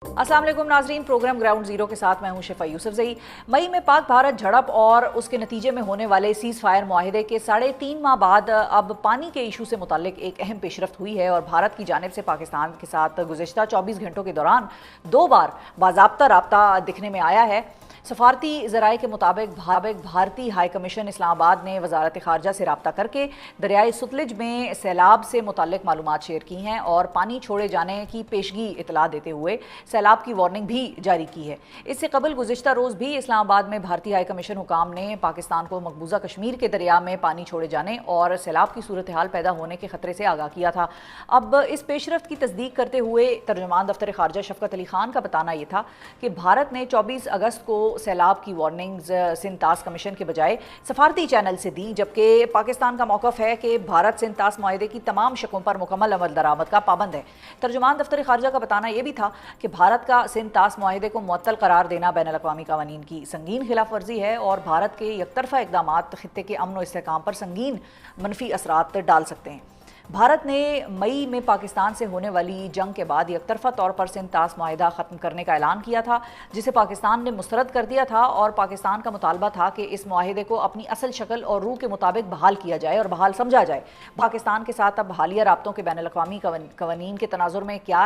अस्सलाम वालेकुम नाजरीन, प्रोग्राम ग्राउंड जीरो के साथ मैं हूं शिफा यूसुफजई। मई में पाक भारत झड़प और उसके नतीजे में होने वाले सीज़ फायर मुआहिदे के 3.5 माह बाद अब पानी के इशू से मुताल्लिक एक अहम पेशरफ्त हुई है और भारत की जानिब से पाकिस्तान के साथ गुज़िश्ता 24 घंटों के दौरान 2 बार बाज़ाब्ता राब्ता दिखने में आया है। सफारती ज़राए के मुताबिक भारतीय हाई कमीशन इस्लामाबाद ने वजारत ख़ारजा से रब्ता करके दरियाए सतलुज में सैलाब से मुताल्लिक मालूमात शेयर की हैं और पानी छोड़े जाने की पेशगी इतला देते हुए सैलाब की वार्निंग भी जारी की है। इससे कबल गुज़िश्ता रोज़ भी इस्लामाबाद में भारतीय हाई कमीशन हुकाम ने पाकिस्तान को मकबूजा कश्मीर के दरिया में पानी छोड़े जाने और सैलाब की सूरत हाल पैदा होने के खतरे से आगाह किया था। अब इस पेशरफ्त की तस्दीक करते हुए तर्जुमान दफ्तर ख़ारजा शफ़कत अली खान का बताना यह था कि भारत ने 24 अगस्त को सैलाब की वार्निंग्स सिंध तास कमीशन के बजाय सफारती चैनल से दी, जबकि पाकिस्तान का मौक़िफ़ है कि भारत सिंध तास मुआहिदे की तमाम शकों पर मुकम्मल अमल दरामद का पाबंद है। तर्जुमान दफ्तर ख़ारजा का बताना यह भी था कि भारत का सिंध तास मुआहिदे को मुअत्तल करार देना बैनुल अक़वामी क़वानीन की संगीन खिलाफ वर्जी है और भारत के यकतरफ़ा इक़दामात ख़ित्ते के अमन व इस्तेहकाम पर संगीन मनफी असरात डाल सकते हैं। भारत ने मई में पाकिस्तान से होने वाली जंग के बाद यकतरफ़ा तौर पर सिंध तास मुआहिदा ख़त्म करने का ऐलान किया था, जिसे पाकिस्तान ने मुस्तरद कर दिया था और पाकिस्तान का मुतालबा था कि इस मुआहिदे को अपनी असल शक्ल और रूह के मुताबिक बहाल किया जाए और बहाल समझा जाए। पाकिस्तान के साथ अब हालिया राब्तों के बैनुल अक़वामी क़वानीन के तनाज़ुर में क्या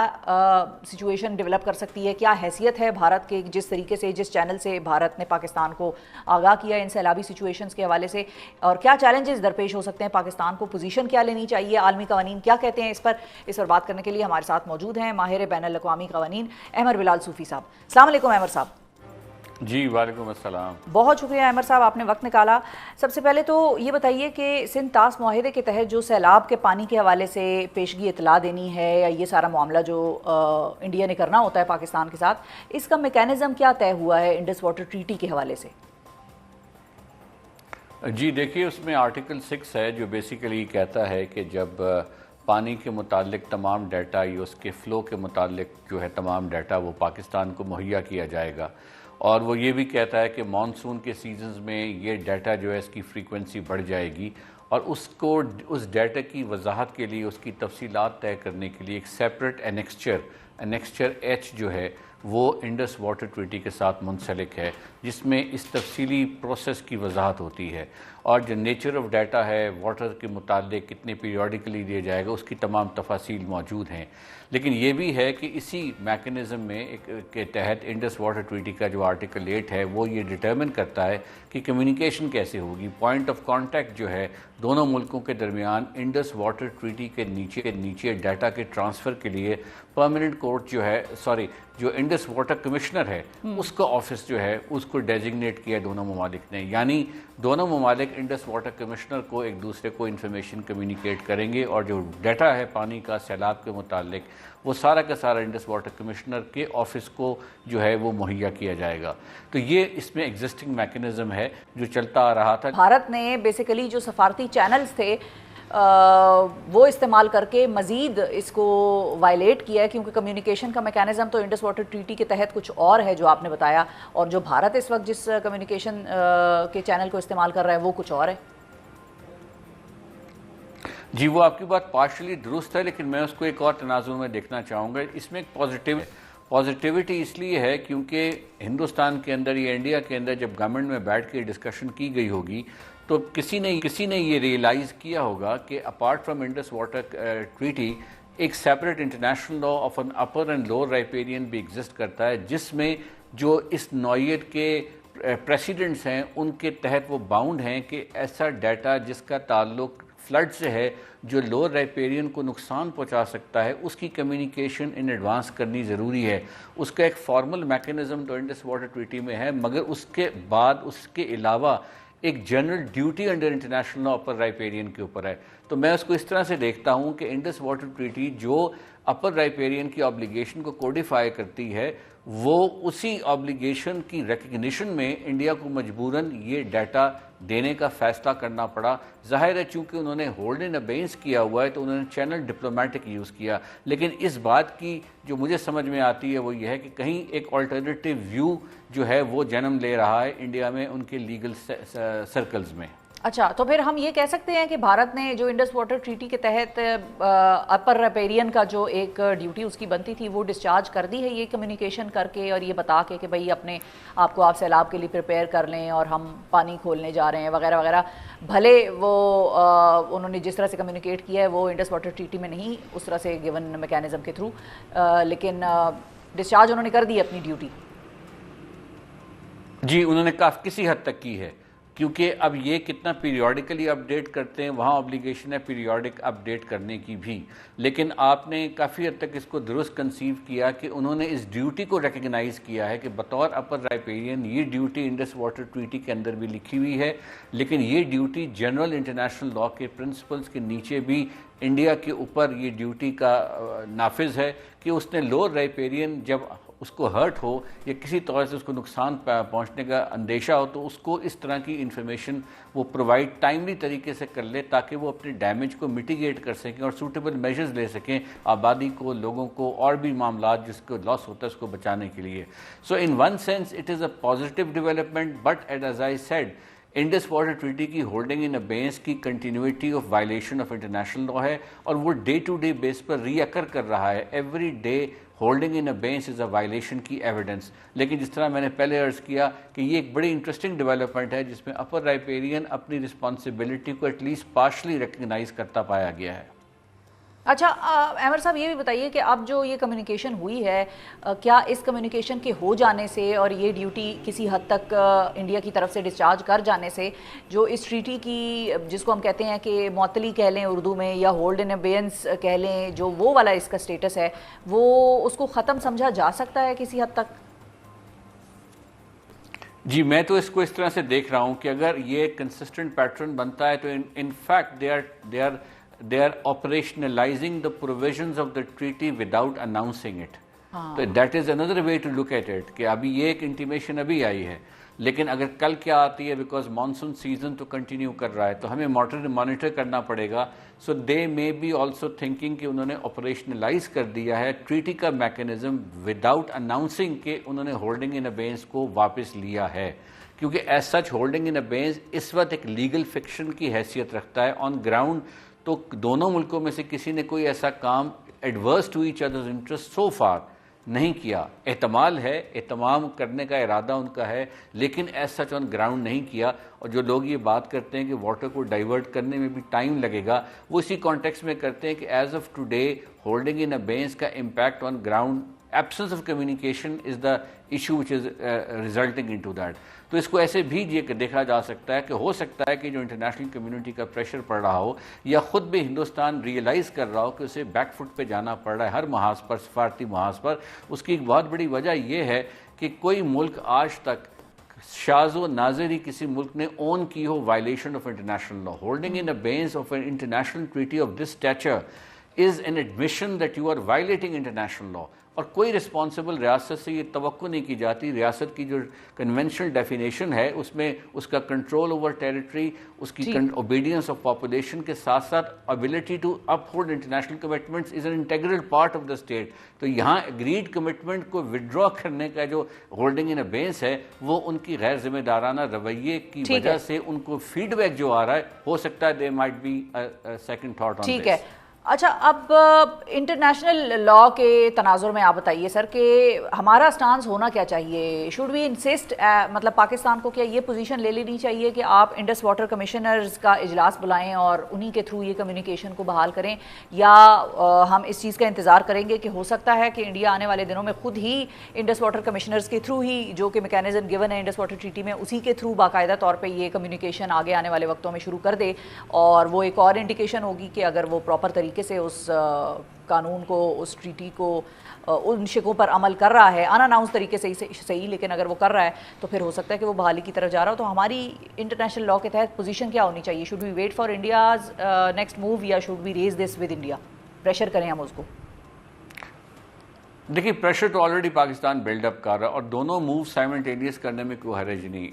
सिचुएशन डेवलप कर सकती है, क्या हैसियत है भारत के, जिस तरीके से जिस चैनल से भारत ने पाकिस्तान को आगाह किया इन सैलाबी सिचुएशंस के हवाले से, और क्या चैलेंजेस दरपेश हो सकते हैं, पाकिस्तान को पोजीशन क्या लेनी चाहिए, आलमी क़वानीन क्या कहते हैं। इस पर बात करने के लिए हमारे साथ मौजूद हैं माहिर बैनुल अक़वामी क़वानीन अहमर बिलाल सूफ़ी साहब। अस्सलाम वालेकुम अहमर साहब। जी वालेकुम अस्सलाम। बहुत शुक्रिया अहमर साहब, आपने वक्त निकाला। सबसे पहले तो ये बताइए कि सिंध तास मुआहिदे के तहत जो सैलाब के पानी के हवाले से पेशगी इतला देनी है या ये सारा मामला जो इंडिया ने करना होता है पाकिस्तान के साथ, इसका मेकैनिज़म क्या तय हुआ है इंडस वाटर ट्रीटी के हवाले से? जी देखिए, उसमें आर्टिकल 6 है जो बेसिकली कहता है कि जब पानी के मुतालिक तमाम डाटा या उसके फ़्लो के मुतालिक जो है तमाम डाटा वो पाकिस्तान को मुहैया किया जाएगा, और वो ये भी कहता है कि मानसून के सीजन्स में ये डाटा जो है इसकी फ्रीक्वेंसी बढ़ जाएगी और उसको उस डाटा की वजाहत के लिए उसकी तफसीलात तय करने के लिए एक सेपरेट एनेक्स्चर H जो है वो इंडस वाटर ट्रीटी के साथ मुंसलिक है, जिसमें इस तफसीली प्रोसेस की वजाहत होती है और जो नेचर ऑफ डाटा है वाटर के मुतालिक कितने पीरियडिकली दिया जाएगा उसकी तमाम तफासील मौजूद हैं। लेकिन ये भी है कि इसी मैकेनिज़्म में के तहत इंडस वाटर ट्रीटी का जो आर्टिकल 8 है वो ये डिटर्मिन करता है कि कम्युनिकेशन कैसे होगी, पॉइंट ऑफ कांटेक्ट जो है दोनों मुल्कों के दरमियान इंडस वाटर ट्रीटी के नीचे डाटा के ट्रांसफ़र के लिए परमानेंट कोर्ट जो इंडस वाटर कमिश्नर है उसका ऑफिस जो है उसको डेजिग्नेट किया दोनों ममालिक ने, यानी दोनों ममालिक इंडस वाटर कमिश्नर को एक दूसरे को इन्फॉर्मेशन कम्युनिकेट करेंगे और जो डाटा है पानी का सैलाब के मुतालिक वो सारा का सारा इंडस वाटर कमिश्नर के ऑफिस को जो है वो मुहैया किया जाएगा। तो ये इसमें एग्जिस्टिंग मैकेनिज़्म है जो चलता आ रहा था। भारत ने बेसिकली जो सफारती चैनल्स थे वो इस्तेमाल करके मज़ीद इसको वायलेट किया है, क्योंकि कम्युनिकेशन का मैकेनिज़्म तो इंडस वाटर ट्रीटी के तहत कुछ और है जो आपने बताया, और जो भारत इस वक्त जिस कम्युनिकेशन के चैनल को इस्तेमाल कर रहा है वो कुछ और है। जी वो आपकी बात पार्शली दुरुस्त है, लेकिन मैं उसको एक और तनाजुर में देखना चाहूँगा। इसमें एक पॉजिटिविटी इसलिए है क्योंकि हिंदुस्तान के अंदर या इंडिया के अंदर जब गवर्नमेंट में बैठ के डिस्कशन की गई होगी तो किसी ने ये रियलाइज़ किया होगा कि apart from Indus water treaty एक separate international law of an upper and lower riparian भी एग्जिस्ट करता है, जिसमें जो इस नौइयत के प्रेसिडेंट्स हैं उनके तहत वो बाउंड हैं कि ऐसा डाटा जिसका ताल्लुक फ्लड से है जो लोअर राइपेरियन को नुकसान पहुंचा सकता है उसकी कम्युनिकेशन इन एडवांस करनी ज़रूरी है। उसका एक फॉर्मल मैकेनिज़्म तो इंडस वाटर ट्रीटी में है, मगर उसके बाद उसके अलावा एक general duty under international law upper riparian के ऊपर है। तो मैं उसको इस तरह से देखता हूँ कि इंडस वाटर ट्रीटी जो अपर राइपेरियन की ऑब्लिगेशन को कोडिफाई करती है वो उसी ऑब्लिगेशन की रिकग्निशन में इंडिया को मजबूरन ये डाटा देने का फैसला करना पड़ा। जाहिर है चूँकि उन्होंने होल्ड इन अबेंस किया हुआ है तो उन्होंने चैनल डिप्लोमेटिक यूज़ किया, लेकिन इस बात की जो मुझे समझ में आती है वो ये है कि कहीं एक अल्टरनेटिव व्यू जो है वो जन्म ले रहा है इंडिया में उनके लीगल सर्कल्स में। اچھا، تو پھر ہم یہ کہہ سکتے ہیں کہ بھارت نے جو انڈس واٹر ٹریٹی کے تحت اپر ریپیرین کا جو ایک ڈیوٹی اس کی بنتی تھی وہ ڈسچارج کر دی ہے، یہ کمیونیکیشن کر کے اور یہ بتا کے کہ بھئی اپنے آپ کو آپ سیلاب کے لیے پریپیئر کر لیں اور ہم پانی کھولنے جا رہے ہیں وغیرہ وغیرہ. بھلے وہ انہوں نے جس طرح سے کمیونیکیٹ کیا ہے وہ انڈس واٹر ٹریٹی میں نہیں اس طرح سے گیون میکینزم کے تھرو، لیکن ڈسچارج انہوں نے کر دی اپنی ڈیوٹی. جی انہوں نے کسی حد تک کی ہے، کیونکہ اب یہ کتنا پیریوڈیکلی اپڈیٹ کرتے ہیں، وہاں اوبلیگیشن ہے پیریوڈک اپڈیٹ کرنے کی بھی، لیکن آپ نے کافی حد تک اس کو درست کنسیو کیا کہ انہوں نے اس ڈیوٹی کو ریکگنائز کیا ہے کہ بطور اپر رائپیرین یہ ڈیوٹی انڈس واٹر ٹریٹی کے اندر بھی لکھی ہوئی ہے، لیکن یہ ڈیوٹی جنرل انٹرنیشنل لاء کے پرنسپلز کے نیچے بھی انڈیا کے اوپر یہ ڈیوٹی کا نافذ ہے کہ اس نے لوور رائپیرین جب اس کو ہرٹ ہو یا کسی طور سے اس کو نقصان پہنچنے کا اندیشہ ہو تو اس کو اس طرح کی انفارمیشن وہ پرووائڈ ٹائملی طریقے سے کر لے تاکہ وہ اپنے ڈیمیج کو میٹیگیٹ کر سکیں اور سوٹیبل میجرز لے سکیں آبادی کو، لوگوں کو اور بھی معاملات جس کو لاس ہوتا ہے اس کو بچانے کے لیے. So in one sense it is a positive development, but as I said Indus water treaty کی ہولڈنگ ان ابینس کی continuity of violation of international law ہے اور وہ ڈے ٹو ڈے بیس پر ری اکر کر رہا ہے. Every day holding in abeyance is a violation کی ایویڈنس. لیکن جس طرح میں نے پہلے عرض کیا کہ یہ ایک بڑی انٹرسٹنگ ڈیولپمنٹ ہے جس میں اپر رائپیرین اپنی رسپانسبلٹی کو ایٹ لیسٹ پارشلی ریکگنائز کرتا پایا گیا ہے. اچھا احمد صاحب یہ بھی بتائیے کہ اب جو یہ کمیونیکیشن ہوئی ہے کیا اس کمیونیکیشن کے ہو جانے سے اور یہ ڈیوٹی کسی حد تک انڈیا کی طرف سے ڈسچارج کر جانے سے جو اس ٹریٹی کی جس کو ہم کہتے ہیں کہ معطلی کہہ لیں اردو میں یا ہولڈ ان ابینس کہہ لیں جو وہ والا اس کا سٹیٹس ہے وہ اس کو ختم سمجھا جا سکتا ہے کسی حد تک؟ جی میں تو اس کو اس طرح سے دیکھ رہا ہوں کہ اگر یہ کنسسٹنٹ پیٹرن بنتا ہے تو in fact they are operationalizing the provisions of the treaty without announcing it. تو that is another way to look at it کہ ابھی یہ ایک انٹیمیشن ابھی آئی ہے لیکن اگر کل کیا آتی ہے بیکاز مانسون سیزن تو کنٹینیو کر رہا ہے تو ہمیں مانیٹر کرنا پڑے گا. سو دے مے بی آلسو تھنکنگ کہ انہوں نے آپریشنلائز کر دیا ہے ٹریٹی کا میکینزم وداؤٹ اناؤنسنگ کہ انہوں نے ہولڈنگ ان ابینس کو واپس لیا ہے، کیونکہ ایز سچ ہولڈنگ ان ابینس اس وقت ایک لیگل فکشن کی حیثیت رکھتا ہے. آن گراؤنڈ تو دونوں ملکوں میں سے کسی نے کوئی ایسا کام adverse to each others interest so far نہیں کیا. احتمال ہے، اہتمام کرنے کا ارادہ ان کا ہے، لیکن ایز سچ آن گراؤنڈ نہیں کیا. اور جو لوگ یہ بات کرتے ہیں کہ واٹر کو ڈائیورٹ کرنے میں بھی ٹائم لگے گا وہ اسی کانٹیکس میں کرتے ہیں کہ as of today holding in ابینس کا impact on ground absence of communication is the issue which is resulting into that. تو اس کو ایسے بھی دیکھا جا سکتا ہے کہ ہو سکتا ہے کہ جو انٹرنیشنل کمیونٹی کا پریشر پڑ رہا ہو یا خود بھی ہندوستان ریئلائز کر رہا ہو کہ اسے بیک فٹ پہ جانا پڑ رہا ہے ہر محاذ پر، سفارتی محاذ پر. اس کی ایک بہت بڑی وجہ یہ ہے کہ کوئی ملک آج تک شاذ و ناظری کسی ملک نے اون کی ہو violation of international law. Holding in abeyance of an international treaty of this stature is an admission that you are violating international law. اور کوئی رسپانسبل ریاست سے یہ توقع نہیں کی جاتی. ریاست کی جو کنونشنل ڈیفینیشن ہے اس میں اس کا کنٹرول اوور ٹیریٹری، اس کی اوبیڈینس آف پاپولیشن کے ساتھ ساتھ ability to up hold international commitments is an integral part of the state. تو یہاں اگریڈ کمٹمنٹ کو ودرا کرنے کا جو ہولڈنگ ان ابینس ہے وہ ان کی غیر ذمہ دارانہ رویے کی وجہ سے ان کو فیڈ بیک جو آ رہا ہے ہو سکتا ہے they might be second thought on this. اچھا اب انٹرنیشنل لاء کے تناظر میں آپ بتائیے سر کہ ہمارا سٹانس ہونا کیا چاہیے؟ شوڈ وی انسسٹ مطلب پاکستان کو کیا یہ پوزیشن لے لینی چاہیے کہ آپ انڈس واٹر کمشنرز کا اجلاس بلائیں اور انہی کے تھرو یہ کمیونیکیشن کو بحال کریں، یا ہم اس چیز کا انتظار کریں گے کہ ہو سکتا ہے کہ انڈیا آنے والے دنوں میں خود ہی انڈس واٹر کمشنرز کے تھرو ہی جو کہ میکینزم گیون ہے انڈس واٹر ٹریٹی میں اسی کے تھرو باقاعدہ طور پہ یہ کمیونیکیشن آگے آنے والے وقتوں میں شروع کر دے، اور وہ ایک اور انڈیکیشن ہوگی کہ اگر وہ پراپر طریقے سے اس قانون کو، اس ٹریٹی کو ان شکوں پر عمل کر رہا ہے ان اناؤنس طریقے سے صحیح، لیکن اگر وہ کر رہا ہے تو پھر ہو سکتا ہے کہ وہ بحالی کی طرف جا رہا ہو. تو ہماری انٹرنیشنل لاء کے تحت پوزیشن کیا ہونی چاہیے؟ Should we wait for India's next move یا should we raise this with India? Pressure کریں ہم اس کو. دیکھیے پریشر تو آلریڈی پاکستان بلڈ اپ کر رہا ہے اور دونوں موو سائملٹینیس کرنے میں کوئی حرج نہیں.